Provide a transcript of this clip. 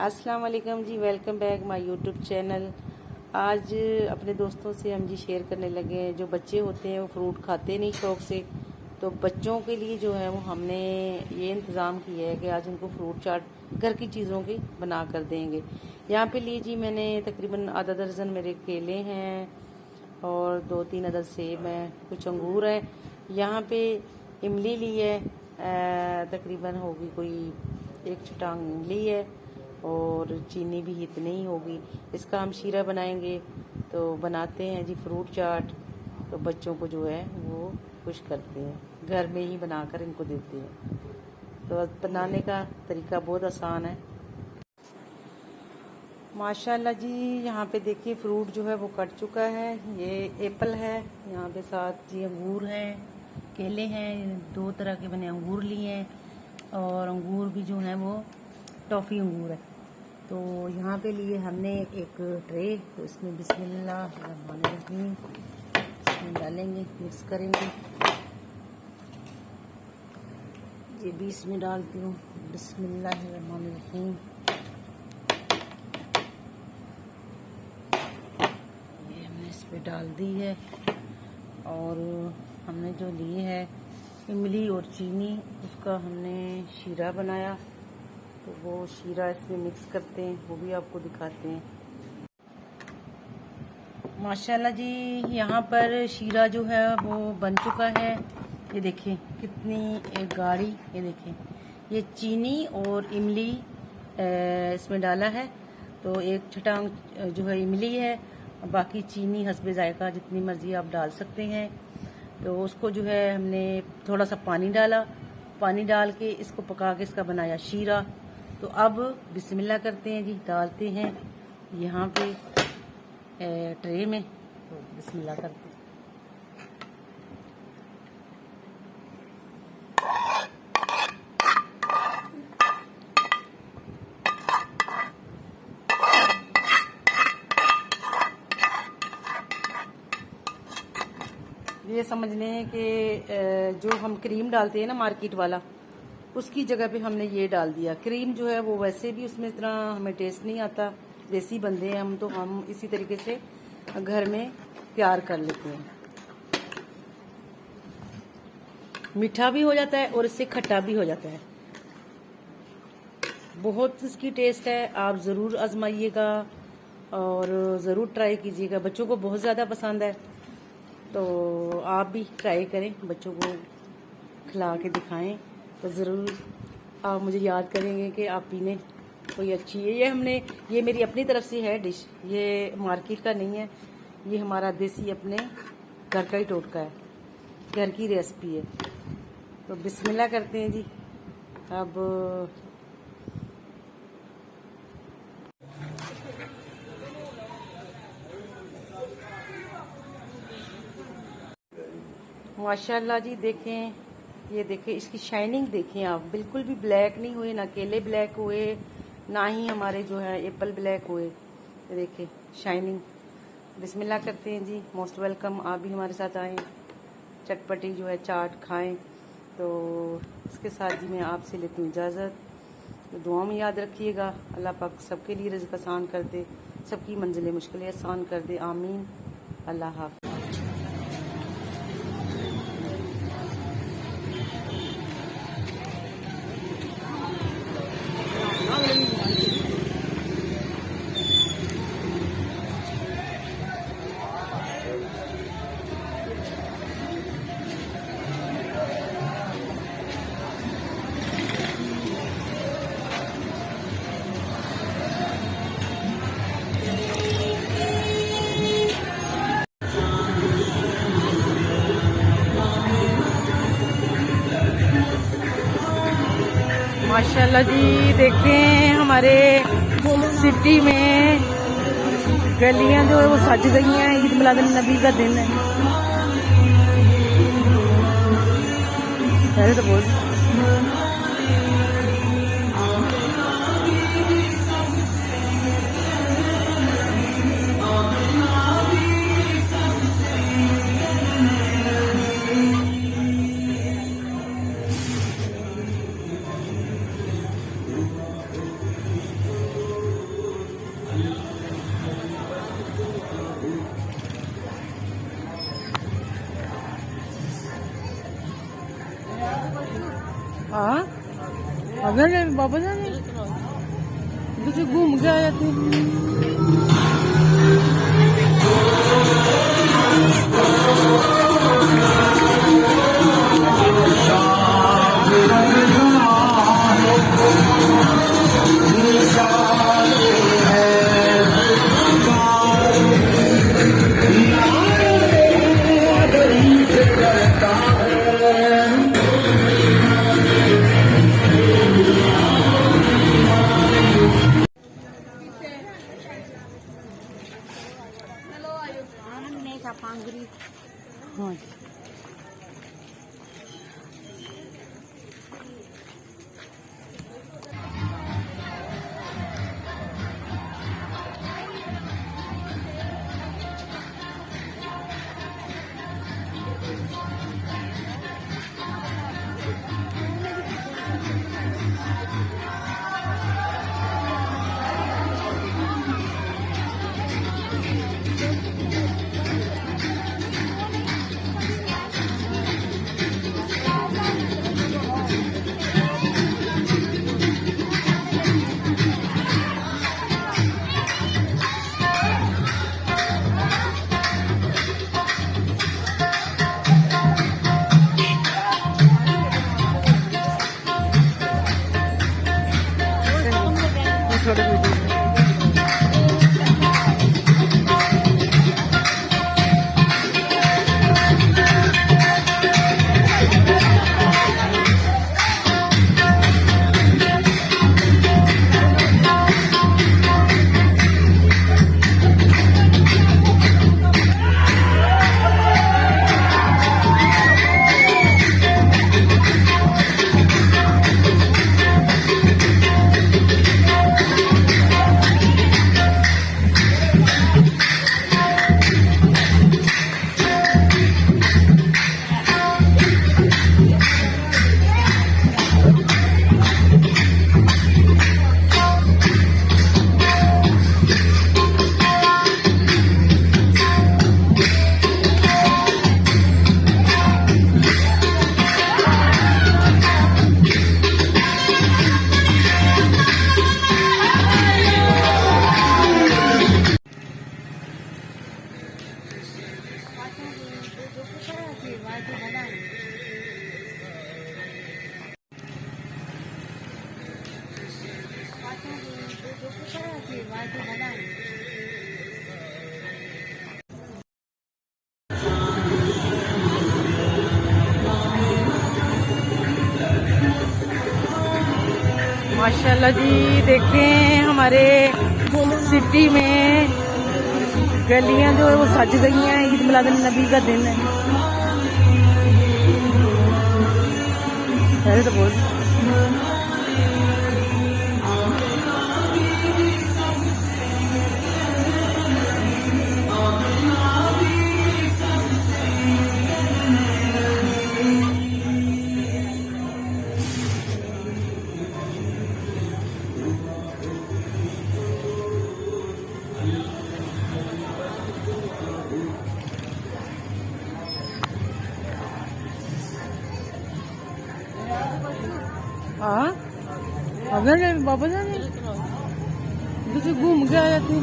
अस्सलाम वालेकुम जी, welcome back my YouTube channel. आज अपने दोस्तों से हम जी शेयर करने लगे हैं। जो बच्चे होते हैं वो फ्रूट खाते नहीं शौक से, तो बच्चों के लिए जो है वो हमने ये इंतज़ाम किया है कि आज उनको फ्रूट चाट घर की चीज़ों की बना कर देंगे। यहाँ पे लीजिए मैंने तकरीबन आधा दर्जन मेरे केले हैं और 2-3 अदर सेब हैं, कुछ अंगूर हैं। यहाँ पे इमली ली है, तकरीबन होगी कोई 1 चटांग इमली है और चीनी भी इतनी ही होगी। इसका हम शीरा बनाएंगे, तो बनाते हैं जी फ्रूट चाट। तो बच्चों को जो है वो खुश करते हैं, घर में ही बनाकर इनको देते हैं। तो बनाने का तरीका बहुत आसान है माशाल्लाह जी। यहाँ पे देखिए फ्रूट जो है वो कट चुका है। ये एप्पल है, यहाँ पे साथ जी अंगूर हैं, केले हैं, 2 तरह के मैंने अंगूर लिए हैं और अंगूर भी जो है वो टॉफ़ी अंगूर है। तो यहाँ पे लिए हमने एक ट्रे, तो इसमें बिस्मिल्लाहिर्रहमानिर्रहीम इसमें डालेंगे, मिक्स करेंगे। ये भी इसमें डालती हूँ, बिस्मिल्लाहिर्रहमानिर्रहीम। ये हमने इस पे डाल दी है और हमने जो लिए है इमली और चीनी, उसका हमने शीरा बनाया। तो वो शीरा इसमें मिक्स करते हैं, वो भी आपको दिखाते हैं माशाल्लाह जी। यहाँ पर शीरा जो है वो बन चुका है। ये देखिए कितनी एक गाढ़ी, ये देखिए ये चीनी और इमली इसमें डाला है। तो 1 छटांग जो है इमली है, बाकी चीनी हस्बे जायका जितनी मर्जी आप डाल सकते हैं। तो उसको जो है हमने थोड़ा सा पानी डाला, पानी डाल के इसको पका के इसका बनाया शीरा। तो अब बिस्मिल्लाह करते हैं जी, डालते हैं यहाँ पे ट्रे में। तो बिस्मिल्लाह करते हैं। ये समझ लें कि जो हम क्रीम डालते हैं ना मार्केट वाला, उसकी जगह पे हमने ये डाल दिया। क्रीम जो है वो वैसे भी उसमें इतना हमें टेस्ट नहीं आता, देसी बंदे हैं हम, तो हम इसी तरीके से घर में तैयार कर लेते हैं। मीठा भी हो जाता है और इससे खट्टा भी हो जाता है। बहुत इसकी टेस्ट है, आप ज़रूर आजमाइएगा और ज़रूर ट्राई कीजिएगा। बच्चों को बहुत ज़्यादा पसंद है, तो आप भी ट्राई करें, बच्चों को खिला के दिखाएं। तो ज़रूर आप मुझे याद करेंगे कि आप पीने कोई अच्छी है। ये मेरी अपनी तरफ से है डिश, ये मार्केट का नहीं है, ये हमारा देसी अपने घर का ही टोटका है, घर की रेसिपी है। तो बिस्मिल्लाह करते हैं जी। अब माशाल्लाह जी देखें, ये देखें इसकी शाइनिंग देखें आप, बिल्कुल भी ब्लैक नहीं हुए, ना केले ब्लैक हुए, ना ही हमारे जो है एप्पल ब्लैक हुए। देखें शाइनिंग। बिस्मिल्लाह करते हैं जी। मोस्ट वेलकम, आप भी हमारे साथ आएँ, चटपटी जो है चाट खाएं। तो इसके साथ जी मैं आपसे लेती हूँ इजाज़त। तो दुआ में याद रखिएगा, अल्लाह पाक सबके लिए रिज़्क़ आसान कर दे, सबकी मंजिलें मुश्किलें आसान कर दे, आमीन। अल्लाह हाफ़िज़। माशाल्लाह जी देखें हमारे सिटी में गलियां जो है वो सज गई हैं। ईद मिलाद नबी का दिन है। तो बोल हाँ अगर वापस आने तो घूम के आ जाते। हाँ छोटे माशाल्लाह जी, देखें हमारे सिटी में गलियां जो है वो सज गई हैं। ईद मिलाद नबी का दिन है। तो बोल हाँ अगर वापस आने तो घूम के आ जाते।